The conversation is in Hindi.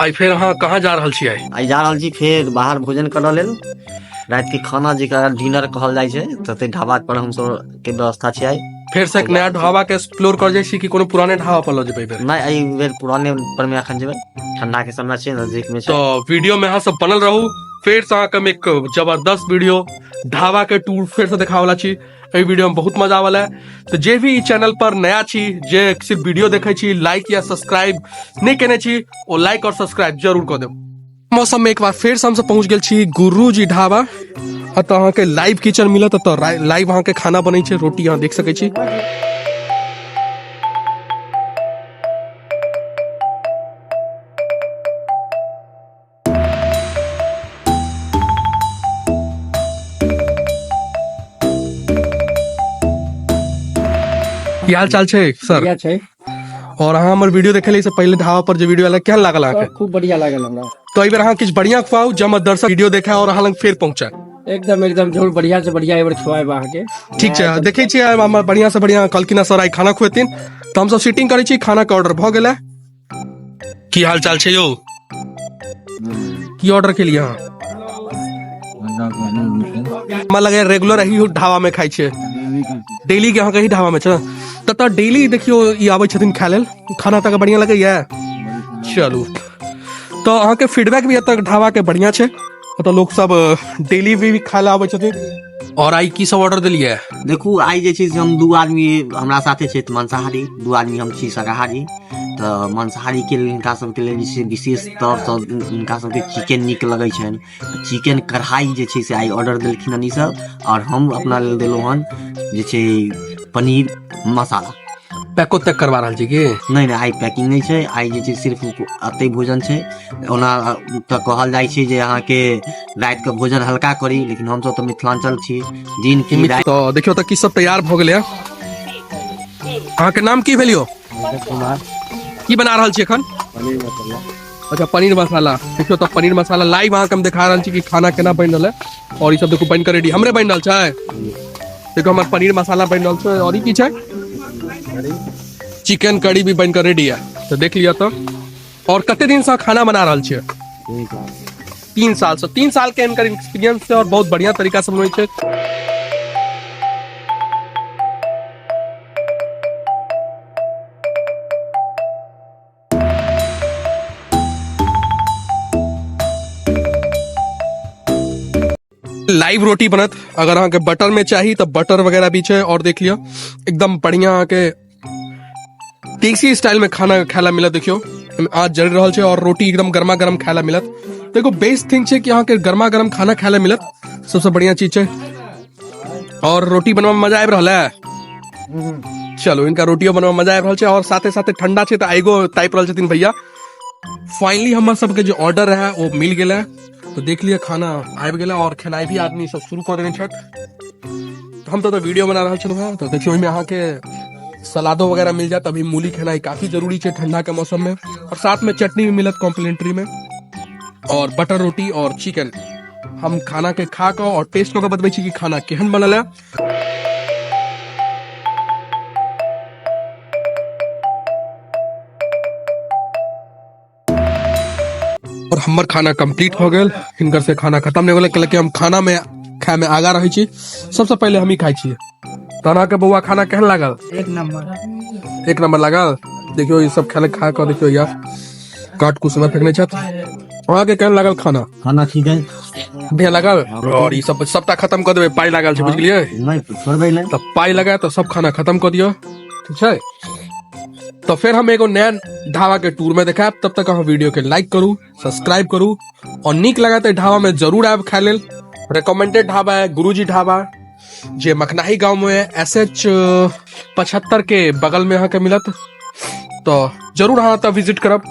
आई फिर हाँ कहाँ जा रहल छी? आई जा रहल छी फिर बाहर भोजन करऽ लेल। रात के खाना जेकरा डिनर कहल जाइ छै तते ढाबा पर हम सब के व्यवस्था छै। आई फिर से एक नया ढाबा के एक्सप्लोर कर जाइ छी कि कोनो पुराने ढाबा पर लऽ जेबै? फिर नहीं आई बेर पुराने पर में अखन जेबै, ठंडा के समय छै, नजदीक में छै। तो वीडियो में हाँ सब बनल रहू। फिर से अहाँ के एक जबरदस्त वीडियो ढाबा के टूर फिर से दिखावला छी। एहि वीडियो में बहुत मजा आवाला है। तो जे भी चैनल पर नया छी, जे सिर्फ वीडियो देखे छी, लाइक या सब्सक्राइब नहीं केने छी, वो लाइक और सब्सक्राइब जरूर कर देब। मौसम में एक बार फिर से हम सब पहुंच गेल छी गुरुजी ढाबा। तो अहाँ के लाइव किचन मिलत, तो लाइव अहाँ के खाना बनै छै, रोटी अहाँ देख सकै छी। की हाल चाल छै सर? बढ़िया छै। और अहाँ हमर वीडियो देखले से पहले ढाबा पर जो वीडियो आला केहन लागल अहाँ के? खूब बढ़िया लागल हमरा। तो एहि बेर अहाँ किछ बढ़िया खुआउ जे हमर दर्शक वीडियो देखे और अहाँ लग फिर पहुंचे। एकदम एकदम जरूर बढ़िया से बढ़िया एबर खुआएब अहाँ के। ठीक छै, देखे छी हमर बढ़िया से बढ़िया कलकिना सर आई खाना खुएथिन, तो हम सब सीटिंग करे छी। खाना के ऑर्डर भ गेलै। की हाल चाल छै यौ? की ऑर्डर के लिए अहाँ? हमरा लगे रेगुलर यही ढाबा में खाइ छै, डेली के अहाँ के ही ढाबा में छै। त डेली देखियो ई आबै छथिन खाय लेल, खाना तक बढ़िया लगैया। चलू, तो अहाँ के फीडबैक भी तक ढाबा के बढ़िया छै, तो लोग सब डेली भी खाय ला आबै छथिन। और आई की सब ऑर्डर देलिए? देखू आई जे छै से हम दू आदमी हमरा साथे छै, मांसाहारी, दू आदमी हम छी शाकाहारी। तो मांसाहारी के लेल इनका सबके लेल जे छै विशेष तौर से इनका सबके चिकन नीक लगै छनि। चिकन कढ़ाई जे छै से आई ऑर्डर देलखिन हन ई सब, और हम अपना लेल देलहुँ हन जे छै पनीर मसाला। पैको तक करवा रहल छी की? नहीं आई पैकिंग नहीं छै, आई जे छै सिर्फ अतै भोजन छै। ओना तो कहल जाइ छै जे अहाँ के रात के भोजन हल्का करी, लेकिन हम सब तो मिथिलांचल छी, दिन की रात। तो देखियो तो की सब तैयार भ गेलै। अहाँ के नाम की भेलियो? की बना रहल छी एखन? पनीर मसाला। अच्छा पनीर मसाला। देखियो तो पनीर मसाला लाइव अहाँ के हम दिखा रहल छी कि खाना केना बन रहल है। और ई सब देखो बन के रेडी हमरे बन रहल छै। देखो हमर पनीर मसाला बन रहल छै, और ई की छै? चिकन कड़ी भी बनकर रेडी है, तो देख लिया। तो और कते दिन से खाना बना रहल छियै? 3 साल से। 3 साल के इनकर एक्सपीरियंस से और बहुत बढ़िया तरीका से बनबै छै। लाइव रोटी बनत, अगर अहाँ के बटर में चाहिए तो बटर वगैरह भी छै। और देख लियो एकदम बढ़िया अहाँ के देसी स्टाइल में खाना खायला मिलत। देखियो आज जल रहल छै, और रोटी एकदम गर्मा गर्म खायला मिलत। देखो बेस्ट थिंग छै कि अहाँ के गर्मा गर्म खाना खायला मिलत, सबसे बढ़िया चीज छै। और रोटी बनवा में मजा आबि रहल है। चलो इनका रोटियों बनवा में मजा आबि रहल छै, और साथे साथे ठंडा छै तो आइगो टाइप रहल छथिन भैया। फाइनली हमर सबके जो ऑर्डर है वो मिल गेला। तो देख लिया खाना आबि गेला, और खेनाई भी आदमी सब शुरू कर देने छथि। हम तो वीडियो बना रहल छलहुँ हैं। तो देखियो ओहिमे अहाँ के सलादो वगैरह मिल जात। अभी मूली खेनाई काफी जरूरी है ठंडा के मौसम में, और साथ में चटनी भी मिलत कॉम्प्लीमेंट्री में, और बटर रोटी और चिकन। हम खाना के खा के और टेस्ट के बतबै छी कि खाना केहन बनल है। और हमर खाना कंप्लीट हो गेल, हिनकर से खाना खत्म नहीं होले, कैलकि हम खाना में खाए में आगा रही छी। सबसे पहले हम ही खाई छी। तना के बउआ खाना केहन लागल? एक नंबर। एक नंबर लागल। देखियो ये सब खाना खा के देखियो यार काट कुछ समय फेंकने छत। वहाँ के केहन लागल खाना? खाना ठीक है, बढ़िया लागल। और ये सब सबटा खत्म कर देबे, पाई लागल छै बुझ गेलिए? नहीं छोड़बै नहीं, तो पाई लगा तो सब खाना खत्म कर दियो, ठीक है? तो फिर हम एगो नया ढाबा के टूर में देखाब। तब तक अहाँ वीडियो के लाइक करू, सब्सक्राइब करू, और नीक लगा तो ढाबा में जरूर आब खाय लेल। रिकमेंडेड ढाबा है गुरुजी ढाबा, जे मखनाही गांव में SH 75 के बगल में अहाँ के मिलत। तो जरूर अहाँ तब विजिट करब।